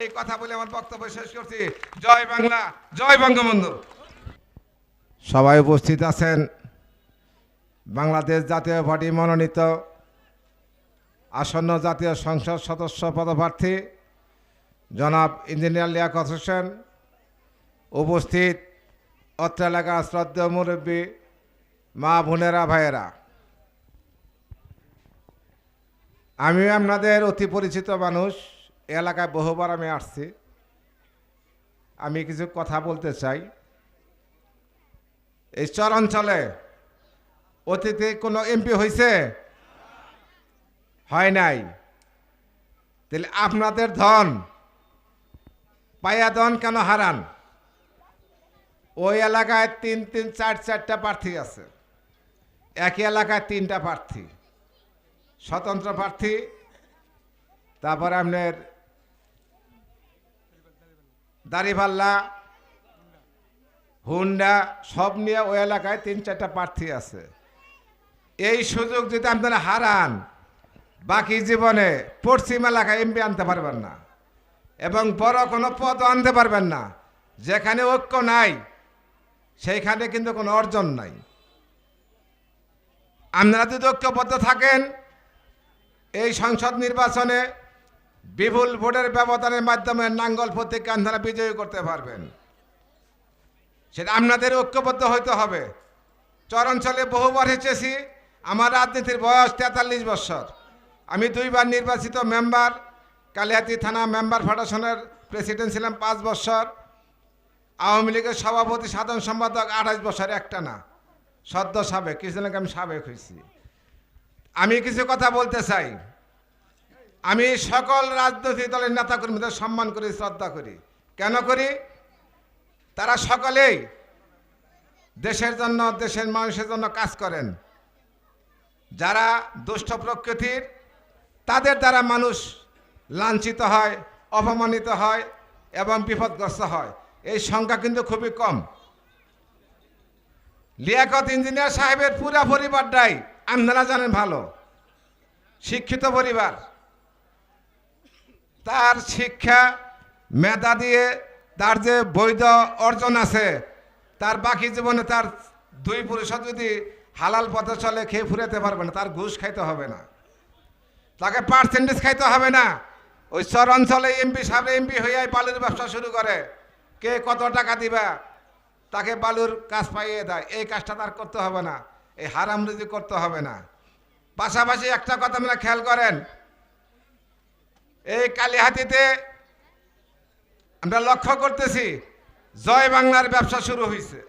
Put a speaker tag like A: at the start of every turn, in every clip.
A: এই কথা বলে আমার বক্তব্য শেষ করছি। জয় বাংলা, জয় বঙ্গবন্ধু। সবাই উপস্থিত আছেন বাংলাদেশ জাতীয় পার্টি মনোনীত আসন্ন জাতীয় সংসদ সদস্য পদপ্রার্থী জনাব ইঞ্জিনিয়ার লিয়াকত হোসেন, উপস্থিত অত্র এলাকার শ্রদ্ধেয় মুরব্বী, মা বোনেরা, ভাইয়েরা, আমি আপনাদের অতি পরিচিত মানুষ। এলাকায় বহুবার আমি আসছি। আমি কিছু কথা বলতে চাই। এই চর অঞ্চলে অতীতে কোনো এমপি হয়েছে? হয় নাই। তাহলে আপনাদের ধন পায়া ধন কেন হারান? ওই এলাকায় 3-4টা প্রার্থী আছে, একই এলাকায় 3টা প্রার্থী, স্বতন্ত্র প্রার্থী, তারপরে আপনার দাড়িপাল্লা, হুন্ডা, সব নিয়ে ওই এলাকায় 3-4টা প্রার্থী আছে। এই সুযোগ যদি আপনারা হারান, বাকি জীবনে পশ্চিম এলাকায় এমপি আনতে পারবেন না এবং বড় কোনো পদ আনতে পারবেন না। যেখানে ঐক্য নাই সেইখানে কিন্তু কোনো অর্জন নাই। আপনারা যদি ঐক্যবদ্ধ থাকেন, এই সংসদ নির্বাচনে বিপুল ভোটের ব্যবধানের মাধ্যমে নাঙ্গল প্রতীককে আপনারা বিজয়ী করতে পারবেন। সেটা আপনাদের ঐক্যবদ্ধ হইতে হবে। চরাঞ্চলে বহুবার হেঁটেছি। আমার রাজনীতির বয়স 43 বছর। আমি 2বার নির্বাচিত মেম্বার, কালিহাতী থানা মেম্বার ফেডারেশনের প্রেসিডেন্ট ছিলাম 5 বছর। আওয়ামী লীগের সভাপতি, সাধারণ সম্পাদক 28 বছর, একটা না, সদ্য সাবেক, কিছুদিন আগে আমি সাবেক হয়েছি। আমি কিছু কথা বলতে চাই। আমি সকল রাজনৈতিক দলের নেতাকর্মীদের সম্মান করি, শ্রদ্ধা করি। কেন করি? তারা সকলেই দেশের জন্য, দেশের মানুষের জন্য কাজ করেন। যারা দুষ্ট প্রকৃতির, তাদের দ্বারা মানুষ লাঞ্ছিত হয়, অপমানিত হয় এবং বিপদগ্রস্ত হয়। এই সংখ্যা কিন্তু খুবই কম। লিয়াকত ইঞ্জিনিয়ার সাহেবের পুরা পরিবারটাই আপনারা জানেন ভালো, শিক্ষিত পরিবার। তার শিক্ষা মেধা দিয়ে তার যে বৈধ অর্জন আছে, তার বাকি জীবনে তার 2 পুরুষ যদি হালাল পথে চলে, খেয়ে ফুরাতে পারবে না। তার ঘুষ খাইতে হবে না, তাকে পার্সেন্টেজ খাইতে হবে না। ওই চর অঞ্চলে এমপি সাহেব এমপি হয়ে বালুর ব্যবসা শুরু করে, কে কত টাকা দিবা তাকে বালুর কাজ পাইয়ে দেয়। এই কাজটা তার করতে হবে না, এই হারাম রুজি করতে হবে না। পাশাপাশি একটা কথা আপনারা খেয়াল করেন, এই কালিহাতীতে আমরা লক্ষ্য করতেছি জয় বাংলার ব্যবসা শুরু হয়েছে।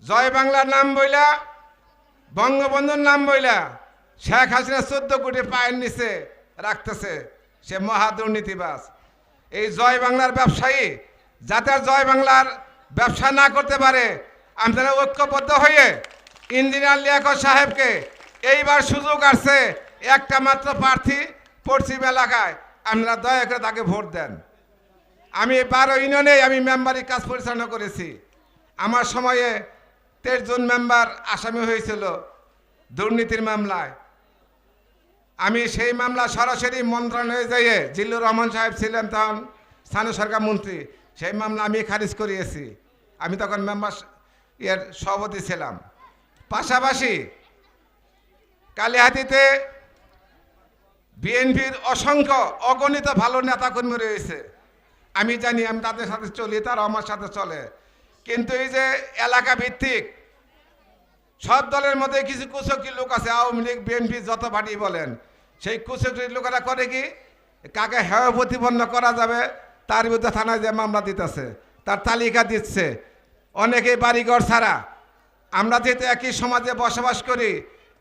A: জয় বাংলার নাম বইলা, বঙ্গবন্ধুর নাম বইলা শেখ হাসিনা 14 কোটি পায়ের নিচে রাখতেছে। সে মহা দুর্নীতিবাজ। এই জয় বাংলার ব্যবসায়ী যাতে জয় বাংলার ব্যবসা না করতে পারে, আপনারা ঐক্যবদ্ধ হয়ে ইঞ্জিনিয়ার লিয়াকত সাহেবকে, এইবার সুযোগ আসছে, একটা মাত্র প্রার্থী পশ্চিম এলাকায়, আপনারা দয়া করে তাকে ভোট দেন। আমি 12 ইউনিয়নে আমি মেম্বারি কাজ পরিচালনা করেছি। আমার সময়ে 23 জন মেম্বার আসামি হয়েছিল দুর্নীতির মামলায়। আমি সেই মামলা সরাসরি মন্ত্রণালয়ে যেয়ে, জিল্লুর রহমান সাহেব ছিলেন তখন স্থানীয় সরকার মন্ত্রী, সেই মামলা আমি খারিজ করিয়েছি। আমি তখন মেম্বার সভাপতি ছিলাম। পাশাপাশি কালিহাতীতে বিএনপির অসংখ্য অগণিত ভালো নেতাকর্মী রয়েছে। আমি জানি, আমি তাদের সাথে চলি, তারা আমার সাথে চলে। কিন্তু এই যে এলাকা ভিত্তিক সব দলের মধ্যে কিছু কুচক্রী লোক আছে, আওয়ামী লীগ, বিএনপি, যত পার্টি বলেন, সেই কুচক্রী লোকেরা করে কি, কাকে হেয় প্রতিপন্ন করা যাবে তার বিরুদ্ধে থানায় যে মামলা দিতেছে, তার তালিকা দিচ্ছে। অনেকেই বাড়িঘর ছাড়া। আমরা যেহেতু একই সমাজে বসবাস করি,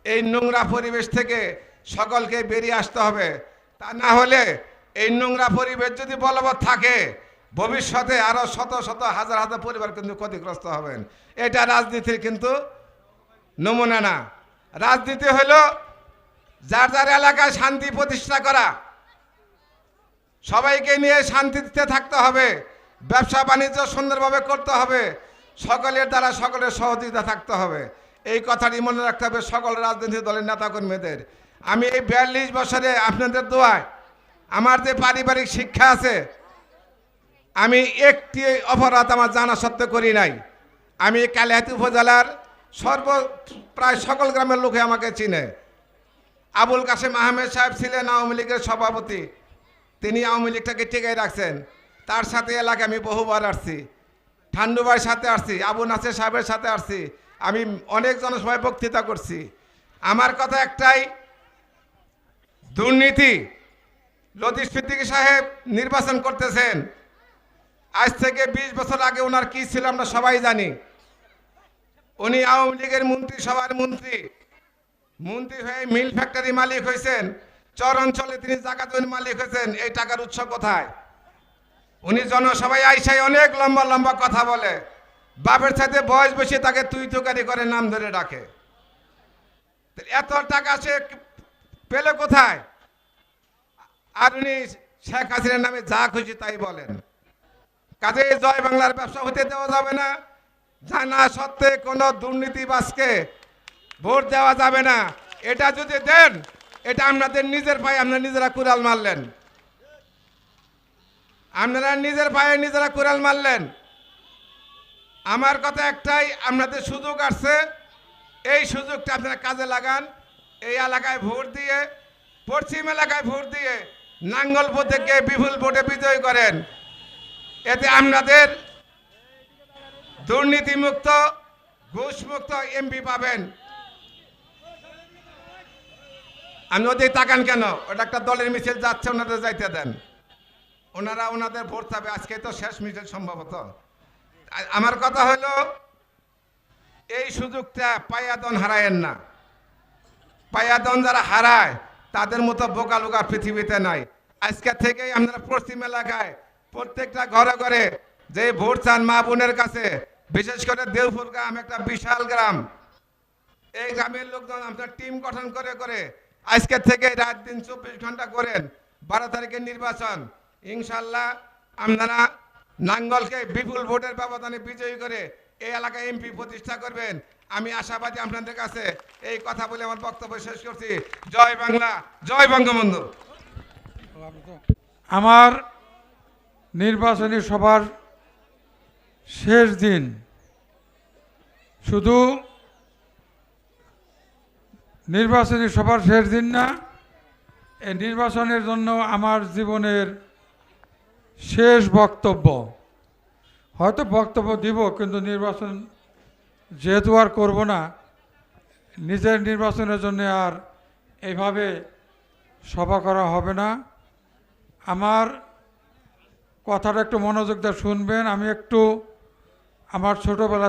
A: এই নোংরা পরিবেশ থেকে সকলকে বেরিয়ে আসতে হবে। তা না হলে এই নোংরা পরিবেশ যদি বলবৎ থাকে, ভবিষ্যতে আরো শত শত হাজার হাজার পরিবার কিন্তু ক্ষতিগ্রস্ত হবেন। এটা রাজনীতির কিন্তু নমুনা না। রাজনীতি হলো যার যার এলাকায় শান্তি প্রতিষ্ঠা করা, সবাইকে নিয়ে শান্তিতে থাকতে হবে, ব্যবসা বাণিজ্য সুন্দরভাবে করতে হবে, সকলের দ্বারা সকলের সহযোগিতা থাকতে হবে। এই কথাটি মনে রাখতে হবে সকল রাজনৈতিক দলের নেতাকর্মীদের। আমি এই 42 বছরে আপনাদের দোয়ায় আমার যে পারিবারিক শিক্ষা আছে, আমি একটি অপরাধ আমার জানা সত্ত্বেও করি নাই। আমি কালিহাতী উপজেলার প্রায় সকল গ্রামের লোকে আমাকে চিনে। আবুল কাশেম আহমেদ সাহেব ছিলেন আওয়ামী লীগের সভাপতি, তিনি আওয়ামী লীগটাকে টিকাই রাখছেন। তার সাথে এলাকায় আমি বহুবার আসছি, ঠান্ডু ভাইয়ের সাথে আসছি, আবু নাসের সাহেবের সাথে আসছি, আমি অনেক জনসভায় বক্তৃতা করছি। আমার কথা একটাই, দুর্নীতি। লতিফ সিদ্দিকী সাহেব নির্বাচন করতেছেন, আজ থেকে 20 বছর আগে ওনার কি ছিল আমরা সবাই জানি। উনি আওয়ামী লীগের মন্ত্রী, সবার মন্ত্রী হয়ে মিল ফ্যাক্টরি মালিক হয়েছেন, চর অঞ্চলে তিনি জায়গা জমির মালিক হয়েছেন। এই টাকার উৎস কোথায়? উনি জনসভায় আইসাই অনেক লম্বা লম্বা কথা বলে, বাপের সাথে বয়স বেশি, তাকে তুই তুকারি করে নাম ধরে ডাকে। এত টাকা সে পেলে কোথায়? আর উনি শেখ হাসিনার নামে যা খুশি তাই বলেন। কাজে জয় বাংলার ব্যবসা হতে দেওয়া যাবে না। জানা সত্ত্বে কোনো দুর্নীতিবাজকে ভোট দেওয়া যাবে না। এটা যদি দেন, এটা আপনাদের নিজের পায়ে আপনারা নিজেরা কুড়াল মারলেন। আপনারা নিজের পায়ে নিজেরা কুড়াল মারলেন। আমার কথা একটাই, আপনাদের সুযোগ আসছে, এই সুযোগটা আপনারা কাজে লাগান। এই এলাকায় ভোট দিয়ে, পশ্চিম এলাকায় ভোট দিয়ে নাঙ্গলপুর থেকে বিপুল ভোটে বিজয় করেন। এতে আপনাদের দুর্নীতিমুক্ত, ঘুষমুক্ত এমপি পাবেন। আপনি ওদিকে তাকান কেন? ওটা একটা দলের মিছিল যাচ্ছে, ওনাদের যাইতে দেন। ওনারা ওনাদের ভোট চাবে, আজকে তো শেষ মিছিল সম্ভবত। আমার কথা হলো, এই সুযোগটা পায়াদন হারায়েন না। পায়াদন যারা হারায় তাদের মতো বোকা লোক আর পৃথিবীতে নাই। আজকে থেকেই আপনারা পশ্চিম এলাকায় প্রত্যেকটা ঘরে ঘরে যে ভোট চান মা বোনের কাছে, বিশেষ করে দেওপুর গ্রাম একটা বিশাল গ্রাম, এই গ্রামের লোকজন আপনার টিম গঠন করে করে আজকে থেকে রাত দিন 24 ঘন্টা করেন। 12 তারিখের নির্বাচন, ইনশাল্লাহ আপনারা নাঙ্গলকে বিপুল ভোটের ব্যবধানে বিজয়ী করে এই এলাকায় এমপি প্রতিষ্ঠা করবেন। আমি আশাবাদী আপনাদের কাছে। এই কথা বলে আমার বক্তব্য শেষ করছি। জয় বাংলা, জয় বঙ্গবন্ধু।
B: আমার নির্বাচনী সভার শেষ দিন, শুধু নির্বাচনী সভার শেষ দিন না, এই নির্বাচনের জন্য আমার জীবনের শেষ বক্তব্য। হয়তো বক্তব্য দিব, কিন্তু নির্বাচন যেহেতু আর করব না, নিজের নির্বাচনের জন্য আর এইভাবে সভা করা হবে না। আমার কথাটা একটু মনোযোগ দিয়ে শুনবেন। আমি একটু আমার ছোটোবেলা